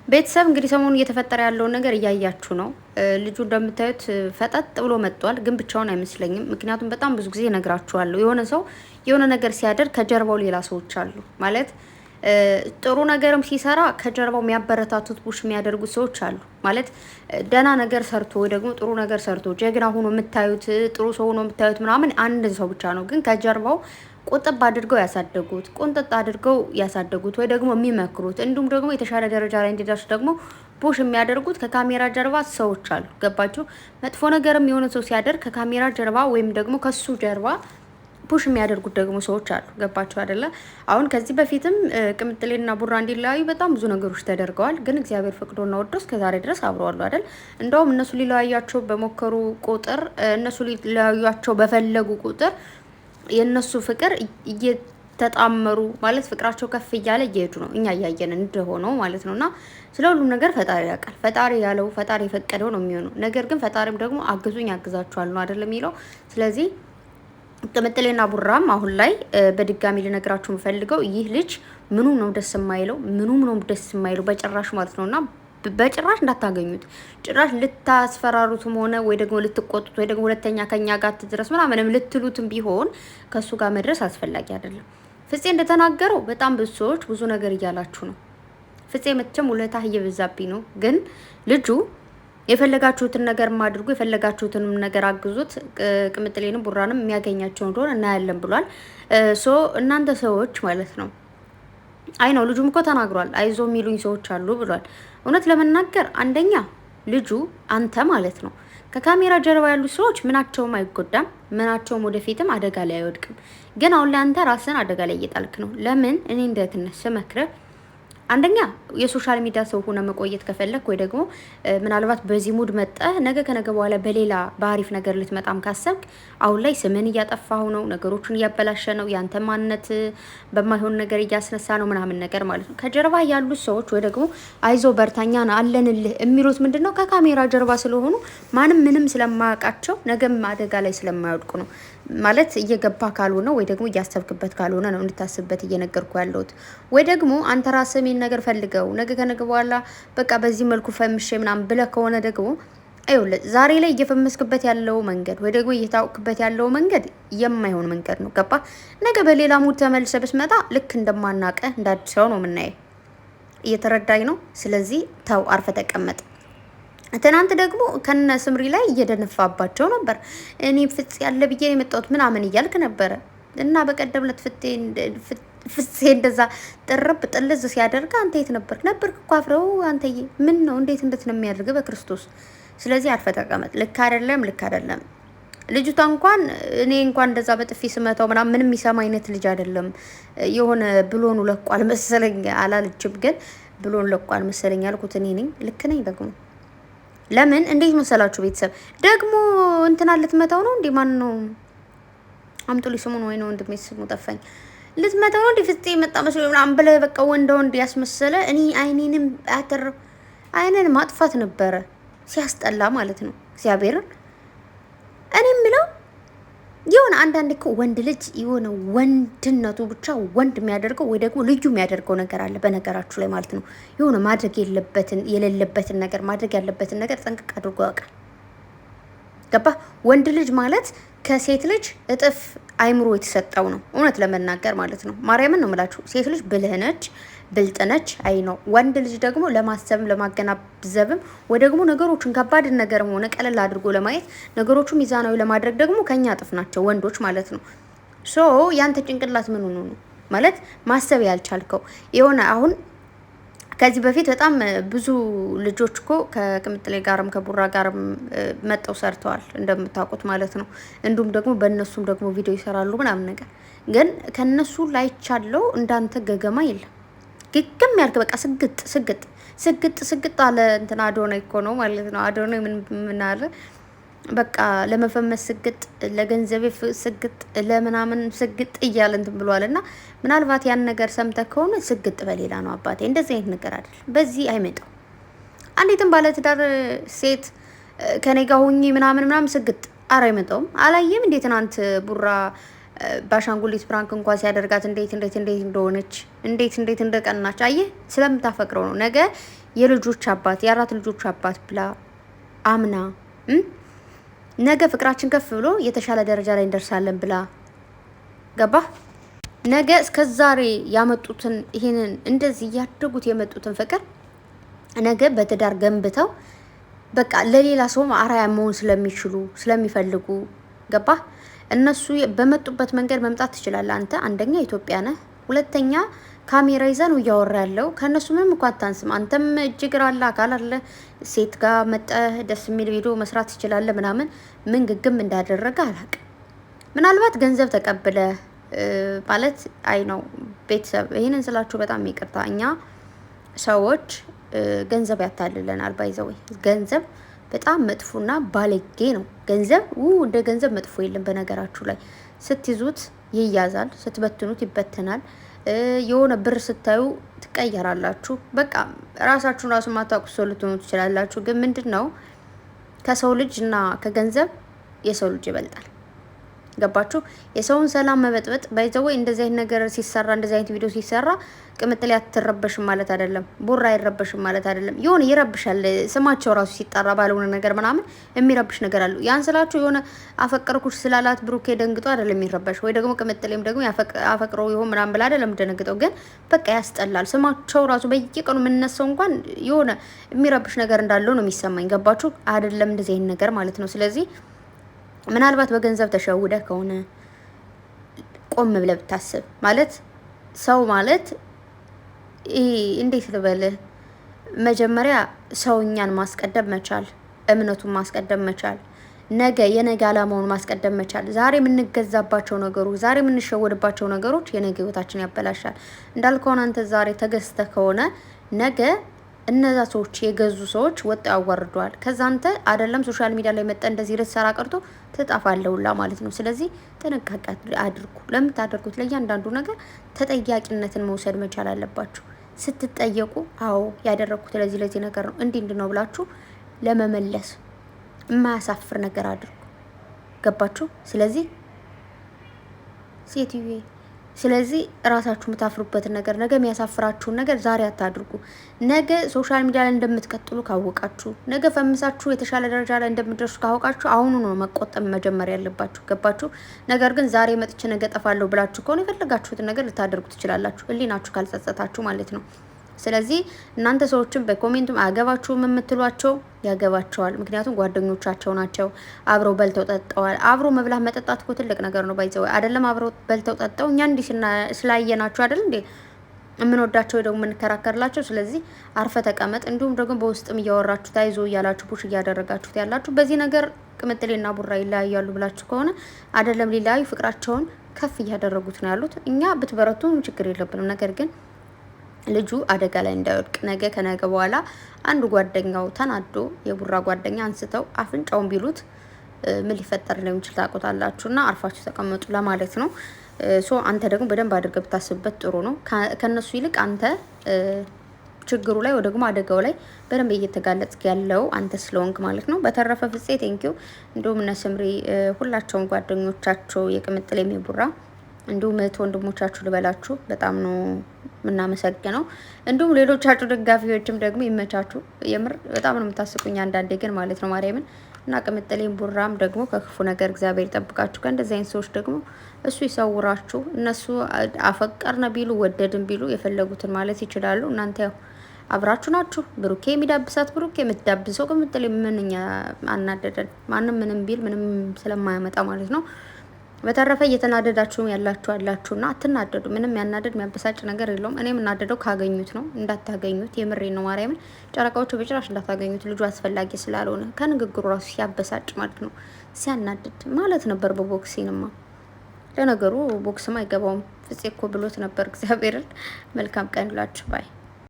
ቤተሰብ እንግዲህ ሰሞኑን እየተፈጠረ ያለውን ነገር እያያችሁ ነው። ልጁ እንደምታዩት ፈጠጥ ብሎ መጥቷል፣ ግን ብቻውን አይመስለኝም። ምክንያቱም በጣም ብዙ ጊዜ እነግራችኋለሁ፣ የሆነ ሰው የሆነ ነገር ሲያደርግ ከጀርባው ሌላ ሰዎች አሉ ማለት ጥሩ ነገርም ሲሰራ ከጀርባው የሚያበረታቱት ቡሽ የሚያደርጉት ሰዎች አሉ ማለት ደህና ነገር ሰርቶ ወይ ደግሞ ጥሩ ነገር ሰርቶ ጀግና ሆኖ የምታዩት ጥሩ ሰው ሆኖ የምታዩት ምናምን አንድ ሰው ብቻ ነው። ግን ከጀርባው ቁጥብ አድርገው ያሳደጉት ቁንጥጥ አድርገው ያሳደጉት ወይ ደግሞ የሚመክሩት እንዲሁም ደግሞ የተሻለ ደረጃ ላይ እንዲደርሱ ደግሞ ፑሽ የሚያደርጉት ከካሜራ ጀርባ ሰዎች አሉ። ገባችሁ? መጥፎ ነገርም የሆነ ሰው ሲያደርግ ከካሜራ ጀርባ ወይም ደግሞ ከሱ ጀርባ ፑሽ የሚያደርጉት ደግሞ ሰዎች አሉ። ገባችሁ አይደለ? አሁን ከዚህ በፊትም ቅምጥሌና ቡራ እንዲለያዩ በጣም ብዙ ነገሮች ተደርገዋል። ግን እግዚአብሔር ፈቅዶና ወዶ እስከዛሬ ድረስ አብረዋሉ አይደል? እንደውም እነሱ ሊለያያቸው በሞከሩ ቁጥር እነሱ ሊለያዩቸው በፈለጉ ቁጥር የነሱ ፍቅር እየተጣመሩ ማለት ፍቅራቸው ከፍ እያለ እየሄዱ ነው። እኛ እያየን እንደሆነው ማለት ነውና ስለ ሁሉም ነገር ፈጣሪ ያውቃል። ፈጣሪ ያለው ፈጣሪ የፈቀደው ነው የሚሆነው። ነገር ግን ፈጣሪም ደግሞ አግዙኝ ያግዛችኋል ነው አይደለም የሚለው። ስለዚህ ቅምጥሌና ቡራም አሁን ላይ በድጋሚ ልነግራችሁ የምፈልገው ይህ ልጅ ምኑ ነው ደስ የማይለው ነው ደስ የማይለው በጭራሽ ማለት ነውና በጭራሽ እንዳታገኙት። ጭራሽ ልታስፈራሩትም ሆነ ወይ ደግሞ ልትቆጡት ወይ ደግሞ ሁለተኛ ከኛ ጋር ትድረስ ምናምንም ልትሉትም ቢሆን ከሱ ጋር መድረስ አስፈላጊ አይደለም። ፍፄ እንደተናገረው በጣም ብዙ ሰዎች ብዙ ነገር እያላችሁ ነው። ፍፄ መቼም ውለታ እየበዛብኝ ነው። ግን ልጁ የፈለጋችሁትን ነገር ማድርጉ፣ የፈለጋችሁትንም ነገር አግዙት። ቅምጥሌንም ቡራንም የሚያገኛቸው እንደሆነ እናያለን ብሏል። ሶ እናንተ ሰዎች ማለት ነው አይ ነው ልጁም እኮ ተናግሯል። አይዞ የሚሉኝ ሰዎች አሉ ብሏል። እውነት ለመናገር አንደኛ ልጁ አንተ ማለት ነው ከካሜራ ጀርባ ያሉ ሰዎች ምናቸውም አይጎዳም፣ ምናቸውም ወደፊትም አደጋ ላይ አይወድቅም። ግን አሁን ላይ አንተ ራስን አደጋ ላይ እየጣልክ ነው። ለምን እኔ እንደትነስ ስመክረ አንደኛ የሶሻል ሚዲያ ሰው ሆነ መቆየት ከፈለክ ወይ ደግሞ ምናልባት በዚህ ሙድ መጣ ነገ ከነገ በኋላ በሌላ በአሪፍ ነገር ልትመጣም ካሰብክ አሁን ላይ ስምን እያጠፋው ነው፣ ነገሮችን እያበላሸ ነው፣ ያንተ ማንነት በማይሆን ነገር እያስነሳ ነው ምናምን ነገር ማለት ነው። ከጀርባ ያሉት ሰዎች ወይ ደግሞ አይዞ በርታኛ ነው አለንልህ የሚሉት ምንድነው ከካሜራ ጀርባ ስለሆኑ ማንም ምንም ስለማያውቃቸው ነገም አደጋ ላይ ስለማይወድቁ ነው ማለት እየገባ ካልሆነ ወይ ደግሞ እያሰብክበት ካልሆነ ነው እንድታስብበት እየነገርኩ ያለሁት። ወይ ደግሞ አንተ ራስህ ምን ነገር ፈልገው ነገ ከነገ በኋላ በቃ በዚህ መልኩ ፈምሼ ምናምን ብለህ ከሆነ ደግሞ አይውለ ዛሬ ላይ እየፈመስክበት ያለው መንገድ ወይ ደግሞ እየታወቅበት ያለው መንገድ የማይሆን መንገድ ነው። ገባ? ነገ በሌላ ሙድ ተመልሰህ ብትመጣ ልክ እንደማናቀ እንዳድሰው ነው የምናየው። እየተረዳኝ ነው። ስለዚህ ተው፣ አርፈ ተቀመጥ። ትናንት ደግሞ ከነ ስምሪ ላይ እየደነፋባቸው ነበር። እኔ ፍፄ ያለ ብዬ የመጣሁት ምናምን እያልክ ነበረ እና በቀደም ዕለት ፍፄ እንደዛ ጥርብ ጥልዝ ሲያደርግ አንተ የት ነበርክ? ነበርክ እኮ አፍረው አንተዬ። ምን ነው እንዴት ነው የሚያደርግ በክርስቶስ። ስለዚህ አርፈ ተቀመጥ። ልክ አይደለም። ልጅቷ እንኳን እኔ እንኳን እንደዛ በጥፊ ስመታው ምናምን ምንም የሚሰማ አይነት ልጅ አይደለም። የሆነ ብሎኑ ለቋል መሰለኝ አላለችም፣ ግን ብሎኑ ለቋል መሰለኝ ያልኩት እኔ ነኝ። ልክ ነኝ ደግሞ ለምን እንዴት መሰላችሁ? ቤተሰብ ደግሞ እንትና ልትመታው ነው እንዴ? ማን ነው አምጡልኝ ስሙን። ወይ ነው ወንድሜ ስሙ ጠፋኝ። ልትመታው ነው እንዴ? ፍፄ መጣ መስሎ ምናምን ብለህ በቃ ወንድ ያስመሰለ እኔ አይኔን ማጥፋት ነበረ ሲያስጠላ ማለት ነው። እግዚአብሔርን እኔ የምለው የሆነ አንዳንዴ እኮ ወንድ ልጅ የሆነ ወንድነቱ ብቻ ወንድ የሚያደርገው ወይ ደግሞ ልዩ የሚያደርገው ነገር አለ በነገራችሁ ላይ ማለት ነው። የሆነ ማድረግ የሌለበትን ነገር ማድረግ ያለበትን ነገር ጠንቅቅ አድርጎ ያውቃል። ገባ? ወንድ ልጅ ማለት ከሴት ልጅ እጥፍ አይምሮ የተሰጠው ነው፣ እውነት ለመናገር ማለት ነው። ማርያምን ነው የምላችሁ። ሴት ልጅ ብልህ ነች፣ ብልጥ ነች። አይ ነው። ወንድ ልጅ ደግሞ ለማሰብም ለማገናዘብም ወይ ደግሞ ነገሮችን ከባድ ነገርም ሆነ ቀለል አድርጎ ለማየት ነገሮቹን ሚዛናዊ ለማድረግ ደግሞ ከኛ እጥፍ ናቸው ወንዶች ማለት ነው። ሶ ያንተ ጭንቅላት ምን ሆኖ ነው ማለት ማሰብ ያልቻልከው? የሆነ አሁን ከዚህ በፊት በጣም ብዙ ልጆች እኮ ከቅምጥሌ ጋርም ከቡራ ጋርም መጠው ሰርተዋል እንደምታውቁት ማለት ነው። እንዲሁም ደግሞ በእነሱም ደግሞ ቪዲዮ ይሰራሉ ምናምን ነገር። ግን ከነሱ ላይቻለው እንዳንተ ገገማ የለም። ግግም ያልክ በቃ ስግጥ አለ። እንትና አዶናይ እኮ ነው ማለት ነው። አዶናይ ምን አለ በቃ ለመፈመስ ስግጥ፣ ለገንዘቤ ስግጥ፣ ለምናምን ስግጥ እያለ እንትን ብሏል። እና ምናልባት ያን ነገር ሰምተህ ከሆነ ስግጥ በሌላ ነው አባቴ። እንደዚህ አይነት ነገር አይደለም፣ በዚህ አይመጣው። አንዲትም ባለትዳር ሴት ከኔ ጋር ሁኚ ምናምን ስግጥ አረ አይመጣውም። አላየም እንዴት ትናንት ቡራ ባሻንጉሊት ፕራንክ እንኳን ሲያደርጋት እንዴት እንደሆነች እንዴት እንደቀናች አየህ። ስለምታፈቅረው ነው። ነገ የልጆች አባት የ4 ልጆች አባት ብላ አምና ነገ ፍቅራችን ከፍ ብሎ የተሻለ ደረጃ ላይ እንደርሳለን ብላ ገባ ነገ እስከዛሬ ያመጡትን ይሄንን እንደዚህ ያደጉት የመጡትን ፍቅር ነገ በትዳር ገንብተው በቃ ለሌላ ሰው አራያ መሆን ስለሚችሉ ስለሚፈልጉ ገባ እነሱ በመጡበት መንገድ መምጣት ትችላለህ። አንተ አንደኛ ኢትዮጵያ ነህ፣ ሁለተኛ ካሜራ ይዘን እያወራ ያለው ከነሱ ምንም እንኳን አታንስም። አንተም እጅግር አለ አካል አለ ሴት ጋር መጠህ ደስ የሚል ቪዲዮ መስራት ትችላለህ ምናምን ምን ግግም እንዳደረገ አላውቅም። ምናልባት ገንዘብ ተቀብለ ማለት አይ ነው ቤተሰብ ይሄንን ስላችሁ በጣም ይቅርታ። እኛ ሰዎች ገንዘብ ያታልለናል። ባይዘው ገንዘብ በጣም መጥፎና ባለጌ ነው። ገንዘብ እንደ ገንዘብ መጥፎ የለም። በነገራችሁ ላይ ስትይዙት ይያዛል፣ ስትበትኑት ይበተናል። የሆነ ብር ስታዩ ትቀየራላችሁ። በቃ ራሳችሁን ራሱ ማታውቁ ሰው ልትሆኑ ትችላላችሁ። ግን ምንድነው ከሰው ልጅ እና ከገንዘብ የሰው ልጅ ይበልጣል። ገባችሁ? የሰውን ሰላም መበጥበጥ ባይዘው እንደዚህ አይነት ነገር ሲሰራ እንደዚህ አይነት ቪዲዮ ሲሰራ ቅምጥል አትረበሽም ማለት አይደለም። ቡራ አይረበሽም ማለት አይደለም። የሆነ ይረብሻል። ስማቸው ራሱ ሲጠራ ባልሆነ ነገር ምናምን የሚረብሽ ነገር አለው። ያን ስላችሁ የሆነ አፈቀርኩሽ ስላላት ብሩኬ ደንግጦ አይደለም የሚረበሽ፣ ወይ ደግሞ ቅምጥልም ደግሞ አፈቅረው ይሆን ምናምን ብላ አይደለም ደንግጠው። ግን በቃ ያስጠላል። ስማቸው ራሱ በየቀኑ የምንነሳው እንኳን የሆነ የሚረብሽ ነገር እንዳለው ነው የሚሰማኝ። ገባችሁ? አይደለም እንደዚህ አይነት ነገር ማለት ነው። ስለዚህ ምናልባት በገንዘብ ተሸውደ ከሆነ ቆም ብለህ ብታስብ ማለት ሰው ማለት እንዴት ልበልህ፣ መጀመሪያ ሰውኛን ማስቀደም መቻል፣ እምነቱን ማስቀደም መቻል፣ ነገ የነገ አላማውን ማስቀደም መቻል። ዛሬ የምንገዛባቸው ነገሮች፣ ዛሬ የምንሸወድባቸው ነገሮች የነገ ህይወታችን ያበላሻል። እንዳልከሆነ አንተ ዛሬ ተገዝተህ ከሆነ ነገ እነዛ ሰዎች የገዙ ሰዎች ወጥ ያዋርደዋል። ከዛ አንተ አይደለም ሶሻል ሚዲያ ላይ መጣ እንደዚህ ልትሰራ ቀርቶ ትጣፋለውላ ማለት ነው። ስለዚህ ጥንቃቄ አድርጉ። ለምታደርጉት ለእያንዳንዱ ነገር ተጠያቂነትን መውሰድ መቻል አለባችሁ። ስትጠየቁ አዎ ያደረኩት ለዚህ ነገር ነው እንዲህ ነው ብላችሁ ለመመለስ የማያሳፍር ነገር አድርጉ። ገባችሁ? ስለዚህ ራሳችሁ የምታፍሩበትን ነገር ነገ የሚያሳፍራችሁን ነገር ዛሬ አታድርጉ። ነገ ሶሻል ሚዲያ ላይ እንደምትቀጥሉ ካወቃችሁ፣ ነገ ፈምሳችሁ የተሻለ ደረጃ ላይ እንደምትደርሱ ካወቃችሁ አሁኑ ነው መቆጠብ መጀመሪያ ያለባችሁ። ገባችሁ? ነገር ግን ዛሬ መጥቼ ነገ ጠፋለሁ ብላችሁ ከሆነ የፈለጋችሁትን ነገር ልታደርጉ ትችላላችሁ፣ ህሊናችሁ ካልጸጸታችሁ ማለት ነው። ስለዚህ እናንተ ሰዎችን በኮሜንቱም አያገባችሁም የምትሏቸው ያገባቸዋል። ምክንያቱም ጓደኞቻቸው ናቸው። አብረው በልተው ጠጠዋል። አብሮ መብላት መጠጣት እኮ ትልቅ ነገር ነው። ባይዘው አይደለም አብረው በልተው ጠጠው እኛ እንዲህ ስላየናቸው አይደል እንዴ የምንወዳቸው ደግሞ የምንከራከርላቸው። ስለዚህ አርፈ ተቀመጥ። እንዲሁም ደግሞ በውስጥም እያወራችሁ ታይዞ እያላችሁ ፑሽ እያደረጋችሁት ያላችሁ በዚህ ነገር ቅምጥሌና ቡራ ይለያያሉ ብላችሁ ከሆነ አይደለም ሊለያዩ ፍቅራቸውን ከፍ እያደረጉት ነው ያሉት። እኛ ብትበረቱ ችግር የለብንም። ነገር ግን ልጁ አደጋ ላይ እንዳይወድቅ ነገ ከነገ በኋላ አንዱ ጓደኛው ተናዶ የቡራ ጓደኛ አንስተው አፍንጫውን ቢሉት ምን ሊፈጠር እንደሚችል ታውቁታላችሁና አርፋችሁ ተቀመጡ ለማለት ነው። አንተ ደግሞ በደንብ አድርገህ ብታስብበት ጥሩ ነው። ከነሱ ይልቅ አንተ ችግሩ ላይ ወይ ደግሞ አደጋው ላይ በደንብ እየተጋለጥክ ያለው አንተ ስለሆንክ ማለት ነው። በተረፈ ፍፄ ቴንኪው። እንዲሁም እነ ስምሪ ሁላቸውም ጓደኞቻቸው የቅምጥል የሚቡራ እንዲሁም እህት ወንድሞቻችሁ ልበላችሁ በጣም ነው የምናመሰግነው። እንዲሁም ሌሎቻችሁ ደጋፊዎችም ደግሞ ይመቻችሁ። የምር በጣም ነው የምታስቁኝ አንዳንዴ ግን ማለት ነው ማርያምን። እና ቅምጥሌም ቡራም ደግሞ ከክፉ ነገር እግዚአብሔር ይጠብቃችሁ። ከእንደዚህ አይነት ሰዎች ደግሞ እሱ ይሰውራችሁ። እነሱ አፈቀርነ ቢሉ ወደድን ቢሉ የፈለጉትን ማለት ይችላሉ። እናንተ ያው አብራችሁ ናችሁ። ብሩኬ የሚዳብሳት ብሩኬ የምትዳብሰው ቅምጥሌ ምንኛ አናደደን። ማንም ምንም ቢል ምንም ስለማያመጣ ማለት ነው። በተረፈ እየተናደዳችሁ ያላችሁና አትናደዱ። ምንም ያናደድ የሚያበሳጭ ነገር የለውም። እኔ የምናደደው ካገኙት ነው። እንዳታገኙት የምሬ ነው ማርያምን። ጨረቃዎቹ በጭራሽ እንዳታገኙት። ልጁ አስፈላጊ ስላልሆነ ከንግግሩ ራሱ ሲያበሳጭ ማለት ነው ሲያናድድ ማለት ነበር። በቦክሲንማ ለነገሩ ቦክስም አይገባውም። ፍፄ እኮ ብሎት ነበር እግዚአብሔርን። መልካም ቀን ላችሁ ባይ